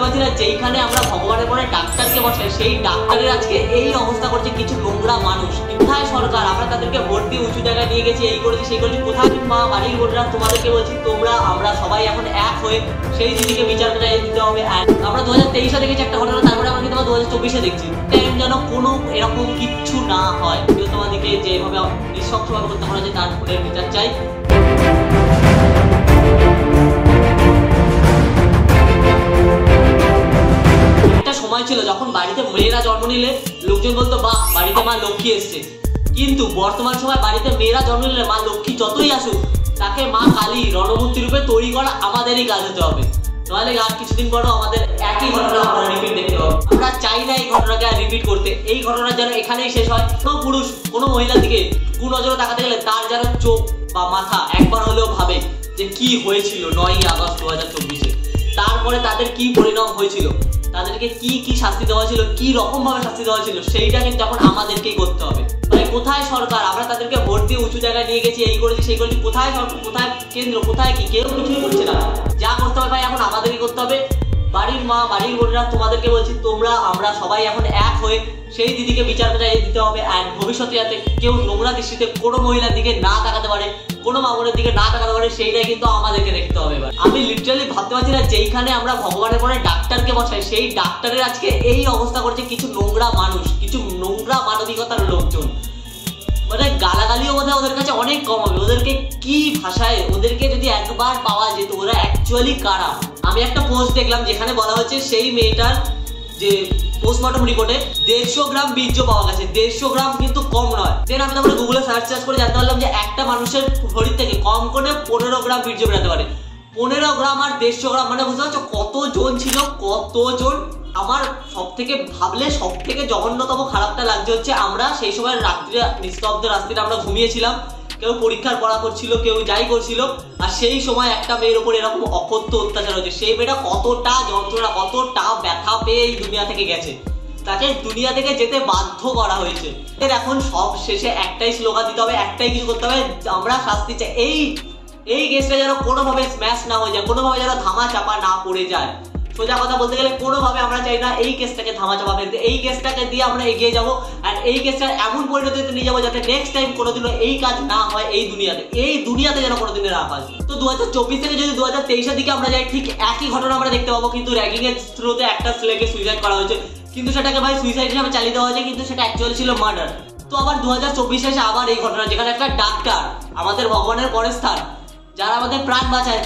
পারছি না যেইখানে আমরা ভগবানের পরে ডাক্তারকে বসাই সেই ডাক্তারের আজকে এই অবস্থা করছে কিছু নোংরা মানুষ। কোথায় সরকার? আমরা তাদেরকে ভোট দিয়ে উঁচু জায়গায় নিয়ে গেছি, এই করেছি সেই করেছি, কোথায় মা বাড়ির বোনেরা তোমাদেরকে বলছি তোমরা আমরা সবাই এখন এক হয়ে সেই দিদিকে বিচারটা দিতে হবে। আমরা 2023-এ দেখেছি একটা ঘটনা, তারপরে আমরা কিন্তু 2024-এ দেখছি। যেন কোনো এরকম কিচ্ছু না হয়, তোমাদেরকে যেভাবে নিঃস্বার্থভাবে করতে হয় যে তার খুনের বিচার চাই। সময় ছিল যখন বাড়িতে মেয়েরা জন্ম নিলে লোকজন বলতো বাহ বাড়িতে মা লক্ষ্মী এসছে, কিন্তু বর্তমান সময় বাড়িতে মেয়েরা জন্ম নিলে মা লক্ষ্মী যতই আসুক তাকে মা কালী রণমূর্তি রূপে তৈরি করা আমাদেরই কাজ হতে হবে, নাহলে আর কিছুদিন পরও আমাদের একই ঘটনা আমরা রিপিট দেখতে পাবো। আমরা চাই না এই ঘটনাকে আর রিপিট করতে, এই ঘটনা যেন এখানেই শেষ হয়। কোনো পুরুষ কোনো মহিলার দিকে কুনজরে তাকাতে গেলে তার যেন চোখ বা মাথা একবার হলেও ভাবে যে কি হয়েছিল 9ই আগস্ট 2024-এ, তারপরে তাদের কি পরিণাম হয়েছিল, তাদেরকে কি কি শাস্তি দেওয়া ছিল, কি রকম ভাবে শাস্তি দেওয়া ছিল, সেইটা কিন্তু এখন আমাদেরকেই করতে হবে। মানে কোথায় সরকার? আমরা তাদেরকে ভোট দিয়ে উঁচু জায়গায় নিয়ে গেছি, এই করেছি সেই করেছি, কোথায় সরকার, কোথায় কেন্দ্র, কোথায় কি? কেউ কিছুই করছে না। যা করতে হবে ভাই এখন আমাদেরই করতে হবে। বাড়ির মা বাড়ির বোনেরা তোমাদেরকে বলছি তোমরা আমরা সবাই এখন এক হয়ে সেই দিদিকে বিচারটা দিতে হবে। আর ভবিষ্যতে যাতে কেউ নোংরা দৃষ্টিতে কোনো মহিলার দিকে না তাকাতে পারে, কোনো মা বোনের দিকে না তাকাতে পারে, সেইটাই কিন্তু আমাদেরকে দেখতে হবে। আমি লিটারালি ভাবতে পারছি না যেইখানে আমরা ভগবানের পরে ডাক্তারকে বসাই সেই ডাক্তারের আজকে এই অবস্থা করছে কিছু নোংরা মানুষ, কিছু নোংরা মানবিকতার লোকজন। মানে গালাগালিও বোধহয় ওদের কাছে অনেক কম হবে। ওদেরকে কি ভাষায়, ওদেরকে যদি একবার পাওয়া যেত ওরা অ্যাকচুয়ালি কারা। আমি একটা পোস্ট দেখলাম যেখানে বলা হচ্ছে সেই মেয়েটার যে পোস্টমর্টম রিপোর্টে 150 গ্রাম বীর্য পাওয়া গেছে। 150 গ্রাম কিন্তু কম নয়। দেন আমি তারপরে গুগলে সার্চ করে জানতে পারলাম যে একটা মানুষের শরীর থেকে কম করে 15 গ্রাম বীর্য বেরোতে পারে। 15 গ্রাম আর 150 গ্রাম মানে বুঝতে পারছো কতজন ছিল, কতজন। আমার সব থেকে ভাবলে সব থেকে জঘন্যতম খারাপটা লাগছে হচ্ছে আমরা সেই সময় রাত্রে নিস্তব্ধ রাত্রিতে আমরা ঘুমিয়েছিলাম, কেউ পরীক্ষার পড়া করছিল, কেউ যাই করছিল, আর সেই সময় একটা মেয়ের উপর এরকম অকথ্য অত্যাচার হচ্ছে। সেই মেয়েটা কতটা যন্ত্রণা কতটা ব্যথা পেয়ে এই দুনিয়া থেকে গেছে, তাকে দুনিয়া থেকে যেতে বাধ্য করা হয়েছে। এর এখন সব শেষে একটাই স্লোগান দিতে হবে, একটাই কিছু করতে হবে, আমরা শাস্তি চাই। এই কেসটা যেন কোনোভাবে স্ম্যাশ না হয়ে যায়, কোনোভাবে যেন ধামা চাপা না পড়ে যায়। সোজা কথা বলতে গেলে কোনোভাবে আমরা চাই না এই কেসটাকে ধামা চাপা ফেলতে। এই কেসটাকে দিয়ে আমরা এগিয়ে যাবো আর এই কেসটা এমন পরিণতিতে নিয়ে যাবো যাতে নেক্সট টাইম কোনোদিনও এই কাজ না হয় এই দুনিয়াতে যেন কোনোদিনও না হয়। তো 2024 থেকে যদি 2023-এর দিকে আমরা যাই ঠিক একই ঘটনা আমরা দেখতে পাবো, কিন্তু র্যাগিং এর থ্রুতে একটা ছেলেকে সুইসাইড করা হয়েছে, কিন্তু সেটাকে ভাই সুইসাইড হিসাবে চালিয়ে দেওয়া হয়েছে, কিন্তু সেটা অ্যাকচুয়ালি ছিল মার্ডার। তো আবার 2024-এ এসে আবার এই ঘটনা, যেখানে একটা ডাক্তার আমাদের ভগবানের পরের স্থান, যারা আমাদের প্রাণ বাঁচায়,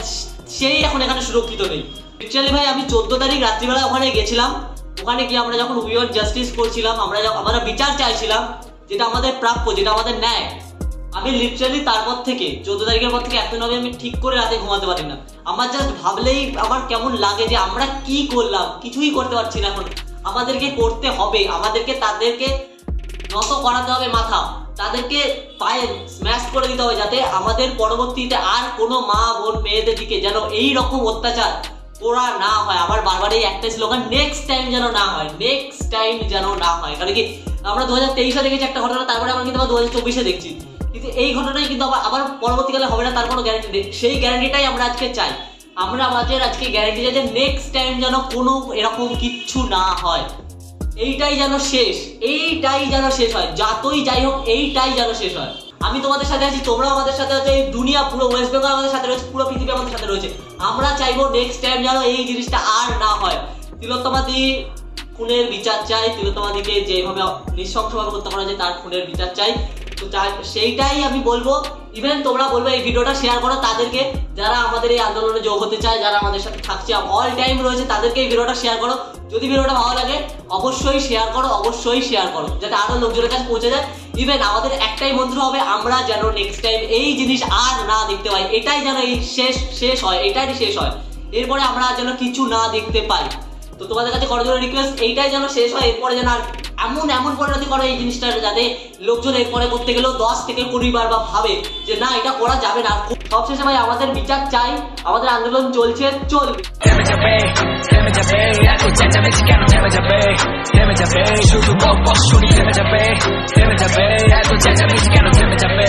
সেই এখন এখানে সুরক্ষিত নেই। অ্যাকচুয়ালি ভাই আমি 14 তারিখ রাত্রিবেলা ওখানে গেছিলাম। ওখানে গিয়ে আমরা যখন উই ওয়ান্ট জাস্টিস করছিলাম, আমরা বিচার চাইছিলাম, যেটা আমাদের প্রাপ্য, যেটা আমাদের ন্যায়। আমি লিটারালি তারপর থেকে 14 তারিখের পর থেকে এতদিন আগে আমি ঠিক করে রাতে ঘুমাতে পারি না। আমার জাস্ট ভাবলেই আমার কেমন লাগে যে আমরা কি করলাম, কিছুই করতে পারছি না। এখন আমাদেরকে করতে হবে, আমাদেরকে তাদেরকে নত করাতে হবে মাথা, তাদেরকে পায়ে স্ম্যাশ করে দিতে হবে, যাতে আমাদের পরবর্তীতে আর কোনো মা বোন মেয়েদের দিকে যেন এই রকম অত্যাচার করা না হয়। আমার বারবার এই একটা স্লোগান, নেক্সট টাইম যেন না হয়, নেক্সট টাইম যেন না হয়। কারণ কি আমরা 2023-এ দেখেছি একটা ঘটনা, তারপরে আমরা কিন্তু 2024-এ দেখছি, কিন্তু এই ঘটনাই কিন্তু আবার পরবর্তীকালে হবে না তার কোনো গ্যারান্টি নেই। সেই গ্যারান্টিটাই আমরা আজকে চাই। আমরা আমাদের আজকে গ্যারান্টি চাই যে নেক্সট টাইম যেন কোনো এরকম কিচ্ছু না হয়। এইটাই যেন শেষ, এইটাই যেন শেষ হয়, যতই যাই হোক এইটাই যেন শেষ হয়। আমি তোমাদের সাথে আছি, তোমরা আমাদের সাথে আছো, এই দুনিয়া পুরো ওয়েস্ট বেঙ্গল আমাদের সাথে রয়েছে, পুরো পৃথিবী আমাদের সাথে রয়েছে। আমরা চাইবো নেক্সট টাইম যেন এই জিনিসটা আর না হয়। তিলোত্তমাদি খুনের বিচার চাই, তিলোত্তমাদিকে যেভাবে নৃশংসভাবে হত্যা করা যায় তার খুনের বিচার চাই। তো সেইটাই আমি বলবো। ইভেন তোমরা বলবো এই ভিডিওটা শেয়ার করো তাদেরকে, যারা আমাদের এই আন্দোলনে যোগ হতে চায়, যারা আমাদের সাথে থাকছে, অল টাইম রয়েছে, তাদেরকে এই ভিডিওটা শেয়ার করো। যদি ভিডিওটা ভালো লাগে অবশ্যই শেয়ার করো, অবশ্যই শেয়ার করো, যাতে আরো লোকজনের কাছে পৌঁছে যায়। ইভেন আমাদের একটাই মন্ত্র হবে, আমরা যেন নেক্সট টাইম এই জিনিস আর না দেখতে পাই, এটাই যেন এই শেষ হয়, এটাই শেষ হয়, এরপরে আমরা যেন কিছু না দেখতে পাই। তো তোমাদের কাছে করজোড়ে রিকোয়েস্ট, এইটাই যেন শেষ হয়, এরপরে যেন আর এমন পরিণতি করো এই জিনিসটা, যাতে লোকজন এরপরে করতে গেলেও 10 থেকে 20 বার বা ভাবে যে না এটা করা যাবে না। সবশেষে ভাই আমাদের বিচার চাই, আমাদের আন্দোলন চলছে, চলবে। শুধু বক বক শুনি থেমে যাবে, এত চেঁচামেচি কেন থেমে যাবে।